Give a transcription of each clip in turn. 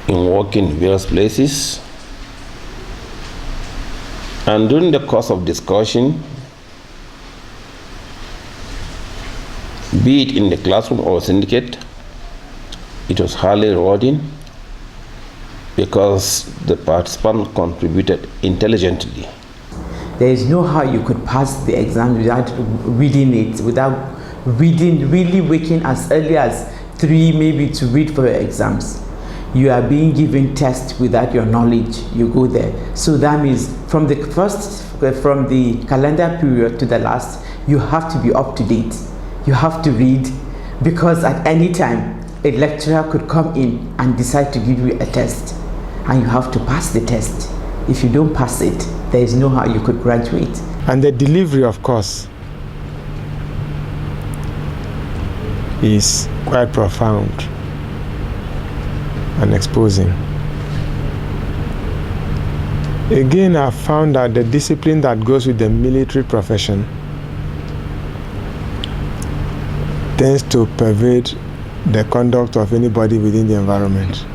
in working in various places. And during the course of discussion, be it in the classroom or syndicate, it was highly rewarding because the participants contributed intelligently. There is no how you could pass the exam without reading it, without really waking as early as 3 maybe to read for your exams. You are being given tests without your knowledge. You go there. So that means from the calendar period to the last, you have to be up to date. You have to read, because at any time a lecturer could come in and decide to give you a test, and you have to pass the test. If you don't pass it, there is no how you could graduate. And the delivery, of course, is quite profound and exposing. Again, I found that the discipline that goes with the military profession tends to pervade the conduct of anybody within the environment.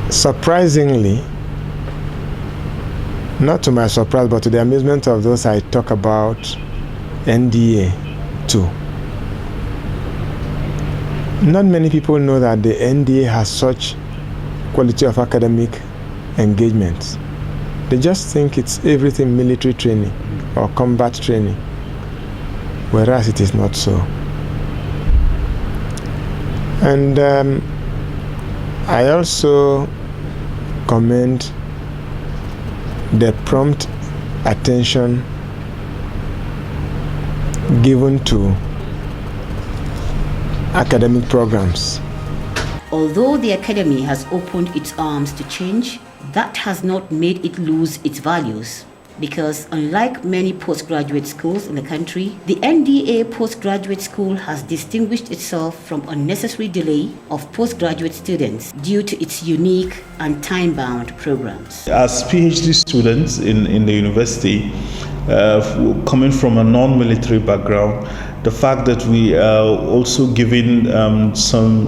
Surprisingly, not to my surprise, but to the amusement of those I talk about NDA too. Not many people know that the NDA has such quality of academic engagement. They just think it's everything military training or combat training, whereas it is not so. And I also commend the prompt attention given to academic programs. Although the academy has opened its arms to change, that has not made it lose its values. Because unlike many postgraduate schools in the country, the NDA Postgraduate School has distinguished itself from unnecessary delay of postgraduate students due to its unique and time-bound programs. As PhD students in the university, coming from a non-military background, the fact that we are also given some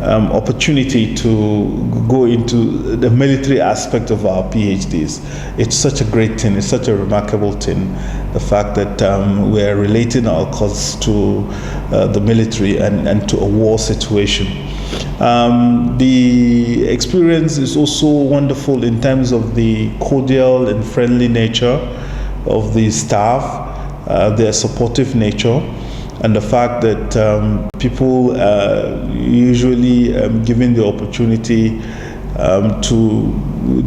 opportunity to go into the military aspect of our PhDs. It's such a great thing, it's such a remarkable thing, the fact that we're relating our cause to the military and to a war situation. The experience is also wonderful in terms of the cordial and friendly nature of the staff, their supportive nature, and the fact that people usually given the opportunity to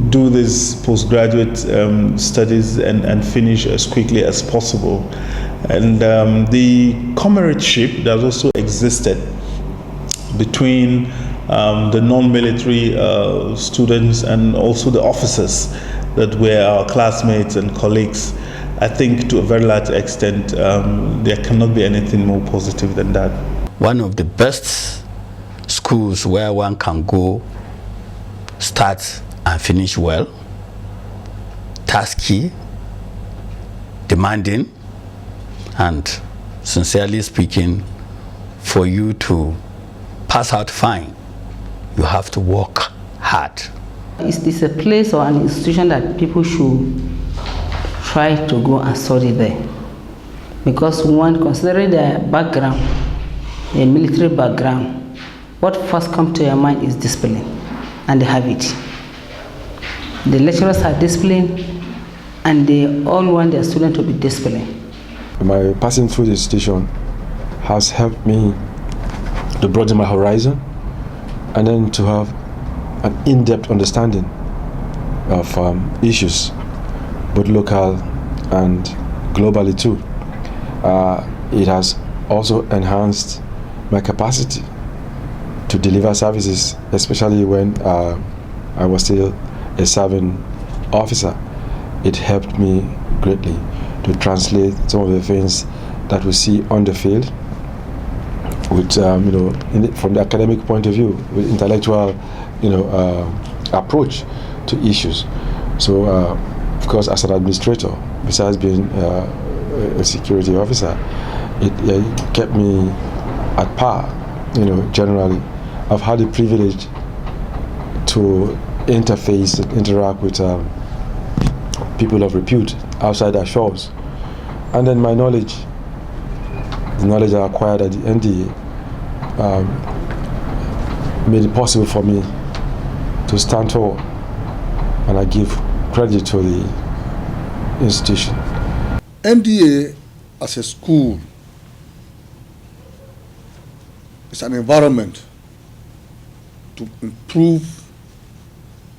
do this postgraduate studies and finish as quickly as possible. And the comradeship that also existed between the non-military students and also the officers that were our classmates and colleagues, I think to a very large extent, there cannot be anything more positive than that. One of the best schools where one can go, start and finish well, tasky, demanding, and sincerely speaking, for you to pass out fine, you have to work hard. It's a place or an institution that people should try to go and study there, because one, considering their background, their military background, what first comes to your mind is discipline, and they have it. The lecturers are disciplined, and they all want their students to be disciplined. My passing through the institution has helped me to broaden my horizon and then to have an in-depth understanding of issues, both local and globally too. It has also enhanced my capacity to deliver services, especially when I was still a serving officer. It helped me greatly to translate some of the things that we see on the field with, from the academic point of view, with intellectual, approach to issues. So, of course, as an administrator, besides being a security officer, it kept me at par generally. I've had the privilege to interact with people of repute outside our shores. And then my knowledge, the knowledge I acquired at the NDA, made it possible for me to stand tall, and I give credit to the institution. NDA as a school is an environment to improve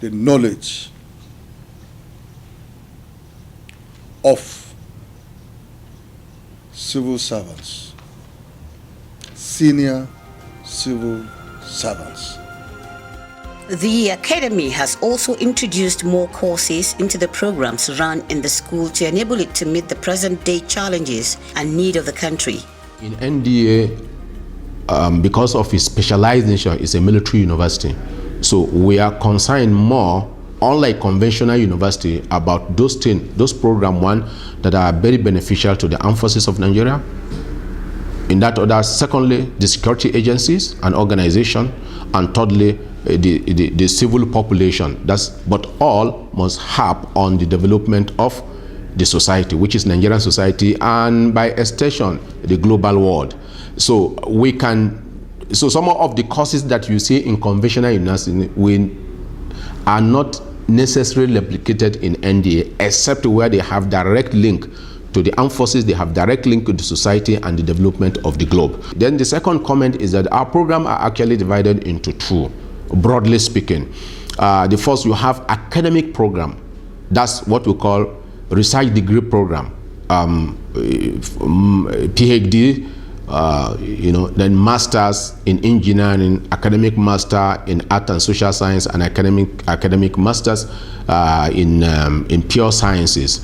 the knowledge of civil servants, senior civil servants. The Academy has also introduced more courses into the programs run in the school to enable it to meet the present-day challenges and need of the country. In NDA, because of its specialized nature, it's a military university. So we are concerned more, unlike conventional university, about those things, those programs, one, that are very beneficial to the armed forces of Nigeria. In that order, secondly, the security agencies and organization, and thirdly, the civil population. But all must harp on the development of the society, which is Nigerian society, and by extension, the global world. So some of the courses that you see in conventional university are not necessarily replicated in NDA, except where they have direct link to the armed forces, they have direct link to the society and the development of the globe. Then the second comment is that our program are actually divided into two, broadly speaking. The first, you have academic program. That's what we call research degree program, PhD, then masters in engineering, academic master in art and social science, and academic masters in pure sciences.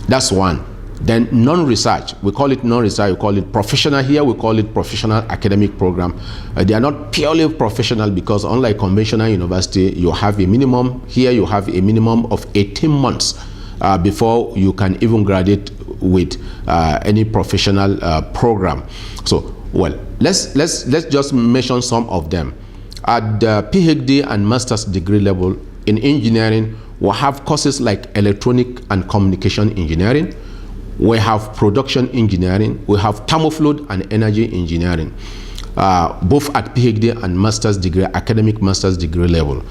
That's one. Then non-research, we call it non-research, we call it professional. Here we call it professional academic program. They are not purely professional because unlike conventional university, you have a minimum, here you have a minimum of 18 months before you can even graduate with any professional program. So, well, let's just mention some of them. At the PhD and master's degree level in engineering, we have courses like electronic and communication engineering. We have production engineering. We have thermofluid and energy engineering, both at PhD and master's degree, academic master's degree level.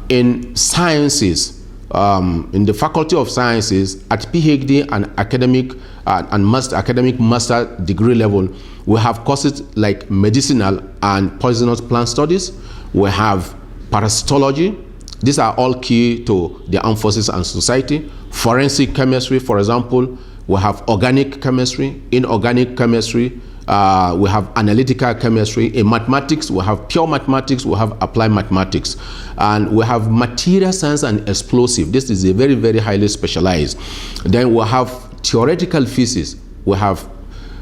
In sciences, in the Faculty of Sciences, at PhD and academic master degree level, we have courses like medicinal and poisonous plant studies. We have parasitology. These are all key to the armed forces and society. Forensic chemistry, for example. We have organic chemistry, inorganic chemistry. We have analytical chemistry. In mathematics, we have pure mathematics, we have applied mathematics. And we have material science and explosive. This is a very, very highly specialized. Then we have theoretical physics. We have,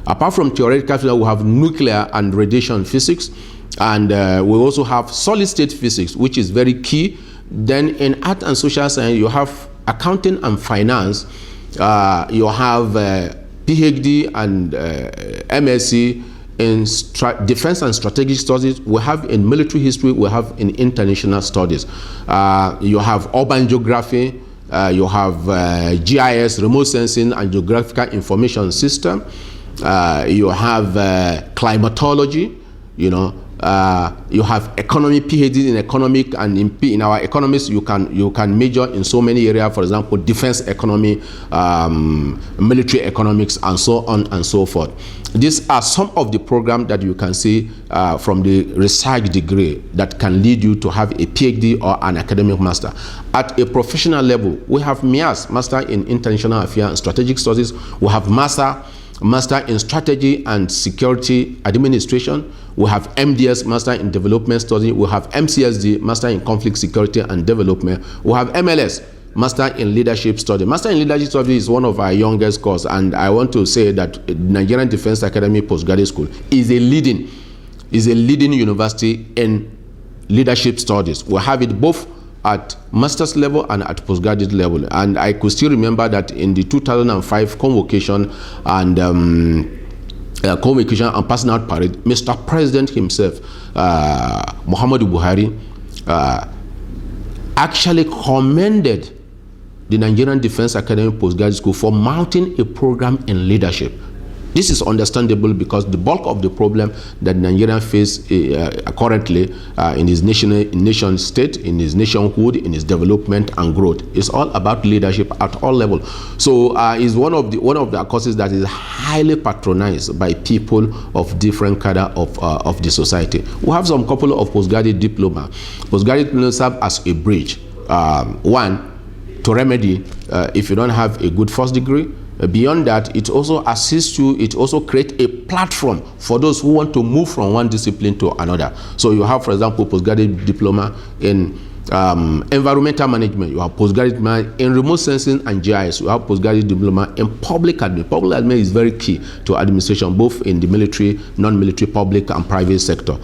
apart from theoretical physics, we have nuclear and radiation physics. And we also have solid state physics, which is very key. Then in art and social science, you have accounting and finance. You have PhD and MSc in defense and strategic studies. We have in military history, we have in international studies. You have urban geography, you have GIS, remote sensing and geographical information system. You have climatology, you have economy, PhD in economic, and in our economics you can major in so many areas, for example, defense economy, military economics, and so on and so forth. These are some of the programs that you can see from the research degree that can lead you to have a PhD or an academic master. At a professional level, we have MIAS, Master in International Affairs and Strategic Studies. We have Master in Strategy and Security Administration. We have MDS, Master in Development Study. We have MCSD, Master in Conflict Security and Development. We have MLS, Master in Leadership Study. Master in Leadership Study is one of our youngest courses, and I want to say that Nigerian Defense Academy Postgraduate School is a leading university in leadership studies. We have it both at master's level and at postgraduate level. And I could still remember that in the 2005 convocation and convocation and passing out parade, Mr. President himself, Muhammadu Buhari, actually commended the Nigerian Defense Academy Postgraduate School for mounting a program in leadership. This is understandable because the bulk of the problem that Nigeria face currently in his nation state, in his nationhood, in his development and growth is all about leadership at all levels. So is one of the courses that is highly patronized by people of different cadre of the society. We have some couple of postgraduate diploma. Postgraduate diploma serve as a bridge. One, to remedy if you don't have a good first degree. Beyond that, it also assists you, it also creates a platform for those who want to move from one discipline to another. So you have, for example, postgraduate diploma in environmental management, you have postgraduate diploma in remote sensing and GIS, you have postgraduate diploma in public admin. Public admin is very key to administration, both in the military, non-military, public and private sector.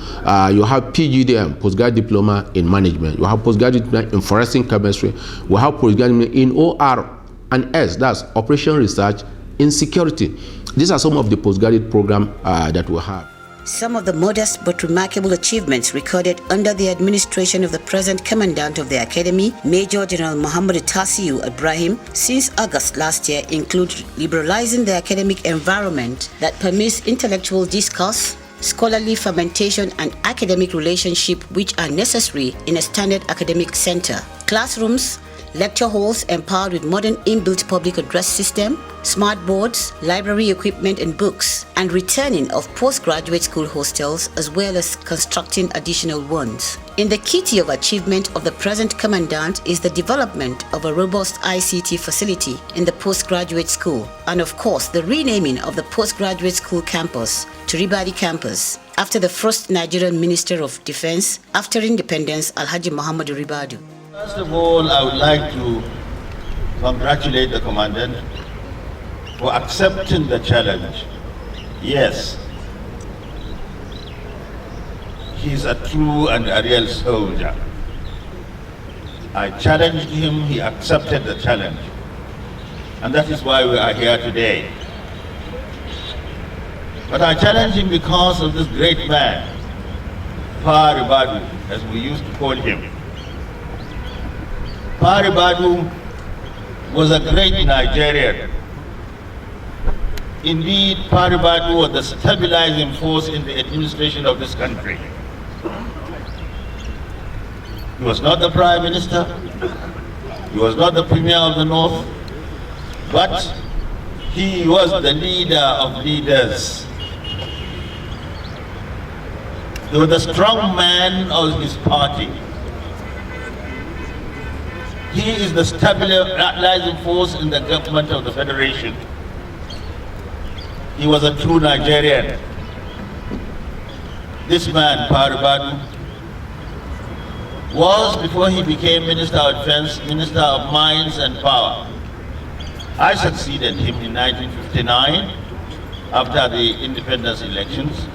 You have PGDM, postgraduate diploma in management. You have postgraduate diploma in forensic chemistry. We have postgraduate in OR and S, that's Operation Research in Security. These are some of the postgraduate programs that we have. Some of the modest but remarkable achievements recorded under the administration of the present Commandant of the Academy, Major General Muhammad Tasiu Ibrahim, since August last year include liberalizing the academic environment that permits intellectual discourse, scholarly fermentation and academic relationship which are necessary in a standard academic center. Classrooms, lecture halls empowered with modern inbuilt public address system, smart boards, library equipment and books, and returning of postgraduate school hostels as well as constructing additional ones. In the key of achievement of the present Commandant is the development of a robust ICT facility in the postgraduate school and of course the renaming of the postgraduate school campus to Ribadi campus after the first Nigerian Minister of Defense after independence, Alhaji Muhammadu Ribadu. First of all, I would like to congratulate the Commandant for accepting the challenge. Yes, he's a true and a real soldier. I challenged him, he accepted the challenge. And that is why we are here today. But I challenged him because of this great man, Ribadu, as we used to call him. Ribadu was a great Nigerian. Indeed, Ribadu was the stabilizing force in the administration of this country. He was not the Prime Minister, he was not the Premier of the North, but he was the leader of leaders. He was the strong man of his party. He is the stabilizing force in the government of the Federation. He was a true Nigerian. This man, Ribadu, was, before he became Minister of Defense, Minister of Mines and Power. I succeeded him in 1959 after the independence elections.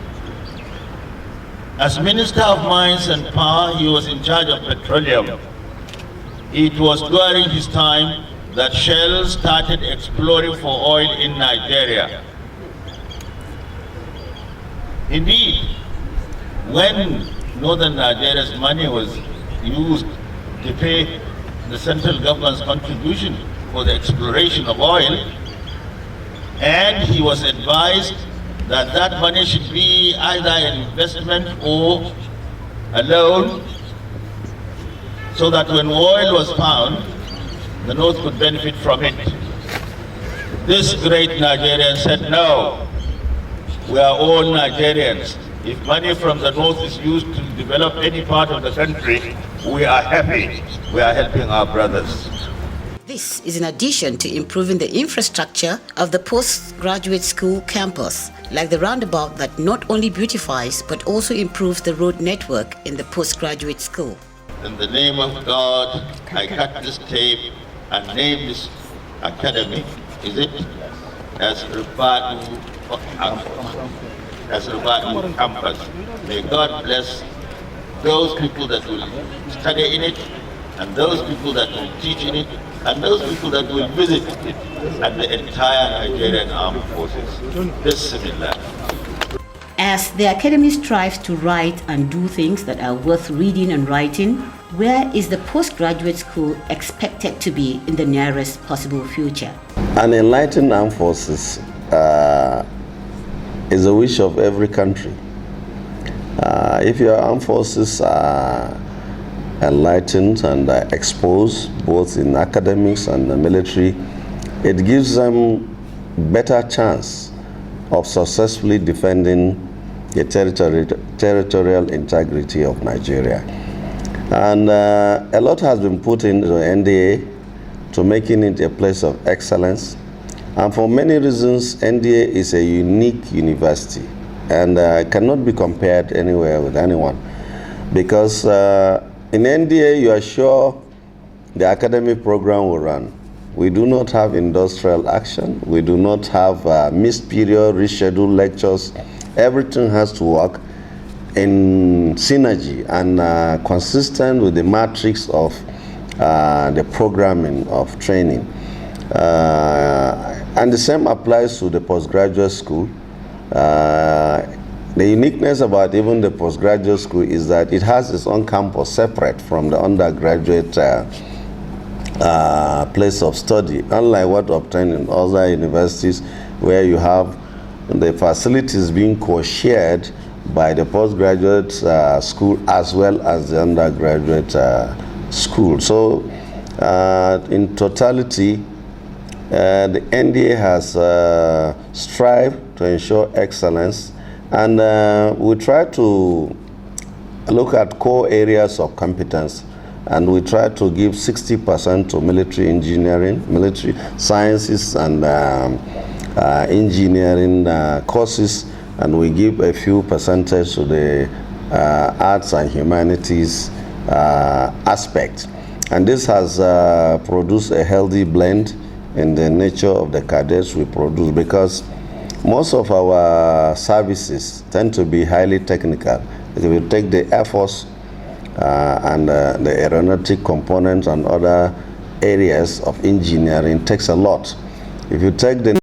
As Minister of Mines and Power, he was in charge of petroleum. It was during his time that Shell started exploring for oil in Nigeria. Indeed, when northern Nigeria's money was used to pay the central government's contribution for the exploration of oil, and he was advised that that money should be either an investment or a loan, so that when oil was found, the North could benefit from it. This great Nigerian said, no, we are all Nigerians. If money from the North is used to develop any part of the country, we are happy. We are helping our brothers. This is in addition to improving the infrastructure of the postgraduate school campus, like the roundabout that not only beautifies but also improves the road network in the postgraduate school. In the name of God, I cut this tape and name this academy, is it? As Ribadu campus. May God bless those people that will study in it, and those people that will teach in it, and those people that will visit it, and the entire Nigerian armed forces. Bismillah. As the academy strives to write and do things that are worth reading and writing, where is the postgraduate school expected to be in the nearest possible future? An enlightened armed forces is a wish of every country. If your armed forces are enlightened and exposed both in academics and the military, it gives them better chance of successfully defending the territorial integrity of Nigeria. And a lot has been put into the NDA to making it a place of excellence. And for many reasons, NDA is a unique university and cannot be compared anywhere with anyone. Because in NDA, you are sure the academic program will run. We do not have industrial action. We do not have missed period, rescheduled lectures. Everything has to work in synergy and consistent with the matrix of the programming of training. And the same applies to the postgraduate school. The uniqueness about even the postgraduate school is that it has its own campus separate from the undergraduate place of study, unlike what obtained in other universities where you have the facilities being co-shared by the postgraduate school as well as the undergraduate school. So in totality, the NDA has strived to ensure excellence, and we try to look at core areas of competence, and we try to give 60% to military engineering, military sciences and engineering courses, and we give a few percentage to the arts and humanities aspect. And this has produced a healthy blend in the nature of the cadets we produce, because most of our services tend to be highly technical. If you take the Air Force and the aeronautic components and other areas of engineering, takes a lot. If you take the